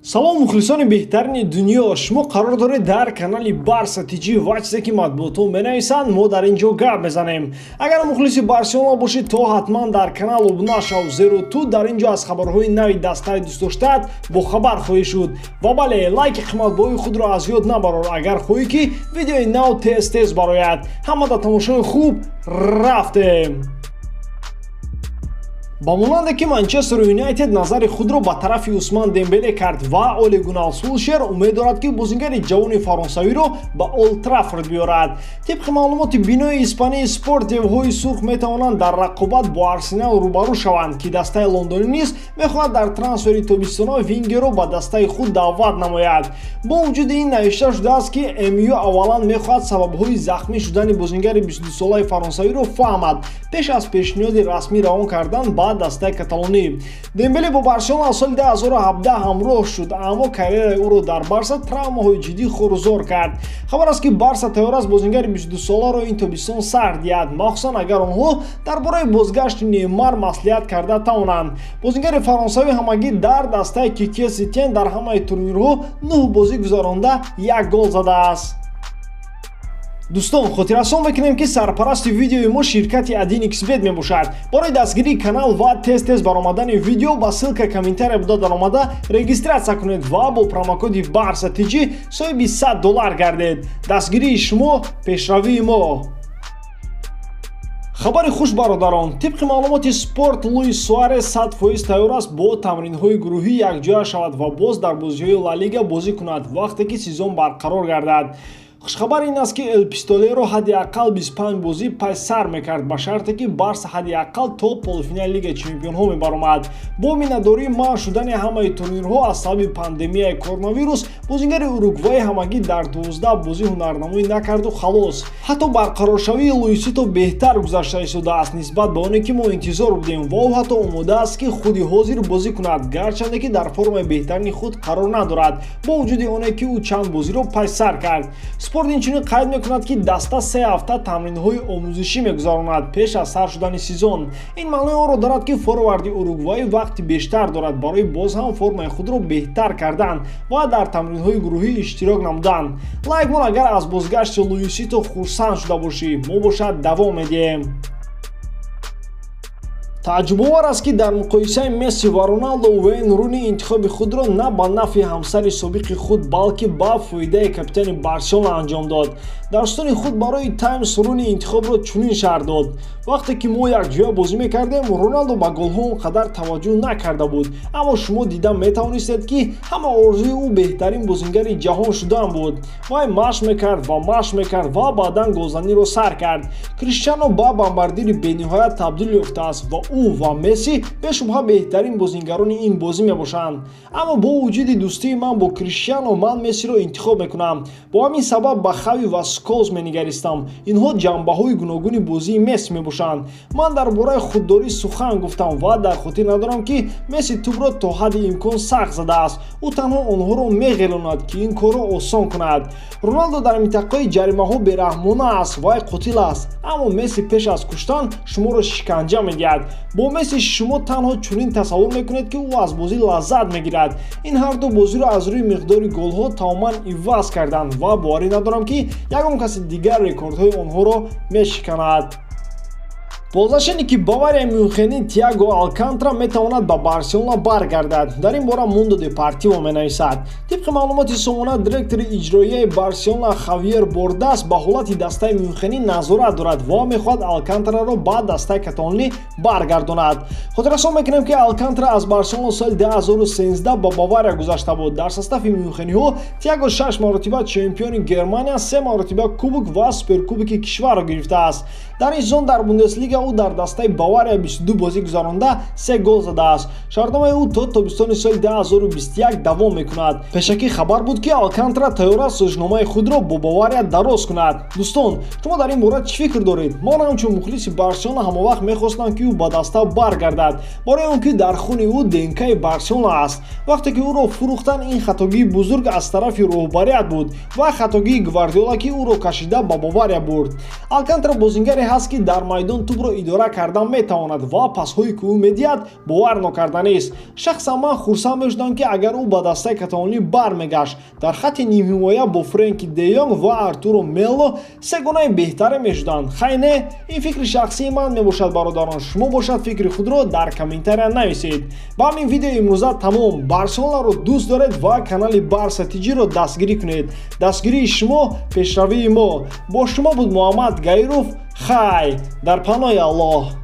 салом мухлисони беҳтарини дунё, шумо қарор доред дар канали Барса тиҷӣ ва чизе ки матбуотҳо менависанд мо дар ин ҷо гап мезанем. Агар мухлиси Барселона бошед то ҳатман дар канал обуна шав, зеро ту дар ин ҷо аз хабарҳои нави дастаи дӯстдоштаат бохабар хоҳӣ шуд. Ва бале, лайки қиматбоҳои худро аз ёд набарор агар хоҳӣ ки видеои нав тез барояд. Ҳамада тамошои хуб, рафтем. ба монанде ки Манчестер Юнайтед назари худро ба тарафи Усман Дембеле кард ва Оле Гунар Сулшер умед дорад ки бозингари ҷавони фаронсавиро ба Олд Траффорд биёрад. Тибқи маълумоти бинои испании Спорт, девҳои сурх метавонанд дар рақобат бо Арсенал рӯбарӯ шаванд ки дастаи лондонӣ низ мехоҳад дар трансфери тобистоно Вингерро ба дастаи худ даъват намояд. Бо вуҷуди ин навишта шудааст ки МЮ аввалан мехоҳад сабабҳои захмӣ шудани бозингари 22-солаи фаронсавиро фаҳмад пеш аз пешниҳоди расмӣ равон кардан ба дастаи каталонӣ. Дембеле бо Барселона аз соли 2017 ҳамроҳ шуд, аммо карьераи ӯро дар Барса травмаҳои ҷиддӣ хорузор кард. Хабар аст ки Барса тайёр аст бозингари 22-соларо ин тобистон сар диҳад, махсусан агар онҳо дар бораи бозгашти Неймар маслиҳат карда тавонанд. Бозингари фаронсавӣ ҳамагӣ дар дастаи Кике Сетьен дар ҳамаи турнирҳо 9 бозӣ гузаронда 1 гол задааст. Дӯстон, хотиррасон мекунем ки сарпарасти видеои мо ширкати XBet мебошад. Барои дастгирии канал ва тез баромадани видео ба ссилкаи комментария БУДА ДАРОМАДА регистратсия кунед ва бо промокоди Барса тиҷӣ соҳиби $100 гардед. Дастгирии шумо, пешравии мо. Хабари хуш бародарон, тибқи маълумоти Спорт, Луис Суарес 100% тайёр аст бо тамринҳои гурӯҳӣ якҷоя шавад ва боз дар бозиҳои Ла Лига бозӣ кунад вақте ки сезон барқарор гардад. Хушхабар ин аст ки Эл Пистолеро ҳадди аққал 25 бозӣ пай сар мекард ба шарте ки Барса ҳадди аққал то полуфинали Лигаи Чемпионҳо мебаромад. Бо миннатдории манъ шудани ҳамаи турнирҳо аз сабаби пандемияи коронавирус, бозингари уругвай ҳамагӣ дар 12 бозӣ ҳунарнамоӣ накарду халос. Ҳатто барқароршавии Луисито беҳтар гузашта истодааст нисбат ба оне ки мо интизор будем ва ӯ ҳатто омода аст ки худи ҳозир бозӣ кунад, гарчанде ки дар формаи беҳтарини худ қарор надорад, бо вуҷуди оне ки ӯ чанд бозиро пай сар кард. Спорт инчунин қайд мекунад ки даста 3 ҳафта тамринҳои омӯзишӣ мегузаронад пеш аз сар шудани сезон. Ин маънои онро дорад ки форварди уругвай вақти бештар дорад барои боз ҳам формаи худро беҳтар кардан ва дар тамринҳои гурӯҳӣ иштирок намудан. Лайк мон агар аз бозгашти Луисито хурсанд шуда бошӣ, мо бошад давом медиҳем. Тааҷҷубовар аст ки дар муқоисаи Месси ва Роналдо Уэйн Руни интихоби худро на ба нафъи ҳамсари собиқи худ балки ба фоидаи капитани Барселона анҷом дод. Дар устони худ барои Таймс Руни интихобро чунин шарҳ дод: вақте ки мо якҷоя бозӣ мекардем, Роналдо ба голҳо он қадар таваҷҷӯҳ накарда буд, аммо шумо дида метавонистед ки ҳама орзуи ӯ беҳтарин бозингари ҷаҳон шудан буд. Вай машқ мекард ва баъдан голзаниро сар кард. Криштиано ба бомбардири бениҳоят табдил ёфтааст ва ӯ ва Месси бешубҳа беҳтарин бозингарони ин бозӣ мебошанд. Аммо бо вуҷуди дӯстии ман бо Криштиано, ман Мессиро интихоб мекунам. Бо ҳамин сабаб ба Хави ва Сколз менигаристам. Инҳо ҷанбаҳои гуногуни бозии Месси мебошанд. Ман дар бораи худдорӣ сухан гуфтам ва дар хотир надорам ки Месси тӯбро то ҳадди имкон сахт задааст. Ӯ танҳо онҳоро меғелонад ки ин корро осон кунад. Роналдо дар минтақаи ҷаримаҳо бераҳмона аст, вай қотил аст. Аммо Месси пеш аз куштан шуморо шиканҷа медиҳад. Бо Месси шумо танҳо чунин тасаввур мекунед ки ӯ аз бозӣ лаззат мегирад. Ин ҳар ду бозиро аз рӯи миқдори голҳо тамоман иваз карданд ва боварӣ надорам ки ягон каси дигар рекордҳои онҳоро мешиканад. Бозашини ки Бавария Мюнхени Тиаго Алкантра метавонад ба Барселона баргардад. Дар ин бора Мундо Депортиво менависад. Тибқи маълумоти сомона, директори иҷроияи Барселона Хавиер Бордас ба ҳолати дастаи Мюнхени назорат дорад ва мехоҳад Алкантраро ба дастаи каталонӣ баргардонад. Хотиррасон мекунем ки Алкантра аз Барселона соли 2013 ба Бавария гузашта буд. Дар состави мюнхениҳо Тиаго 6 маротиба чемпиони Германия, 3 маротиба кубок ва суперкубоки кишварро гирифтааст. Дар ин сезон дар Бундеслига ӯ дар дастаи Бавария 22 бозӣ гузаронда 3 гол задааст. Шартномаи ӯ то тобистони соли 2021 давом мекунад. Пешакӣ хабар буд ки Алкантра тайёр аст сӯжномаи худро бо Бавария дароз кунад. Дӯстон, шумо дар ин бора чӣ фикр доред? Ман ҳамчун мухлиси Барселона ҳамавақт мехостам ки ӯ ба даста баргардад, барои он ки дар хуни ӯ ДНК-и Барселона аст. Вақте ки ӯро фурӯхтан, ин хатогии бузург аз тарафи роҳбарият буд ва хатогии Гвардиола ки ӯро кашида ба Бавария бурд. Алкантра бозингаре ҳаст ки дар майдон тӯбро идора кардан метавонад ва пасҳои ки ӯ медиҳад бовар нокарданист. Шахсан ман хурсанд мешудам ки агар ӯ ба дастаи каталонӣ бармегашт, дар хатти нимҳимоя бо Френки де Йонг ва Артуро Мело сегонаи беҳтаре мешуданд. Хай не, ин фикри шахсии ман мебошад бародарон. Шумо бошад фикри худро дар комментария нависед. ба ҳамин видеои имрӯза тамом. Барселонаро дӯст доред ва канали Барса тиҷиро дастгирӣ кунед. Дастгирии шумо пешравии мо. Бо шумо буд Муҳаммад Гаиров. Хай дар паноҳи Аллоҳ.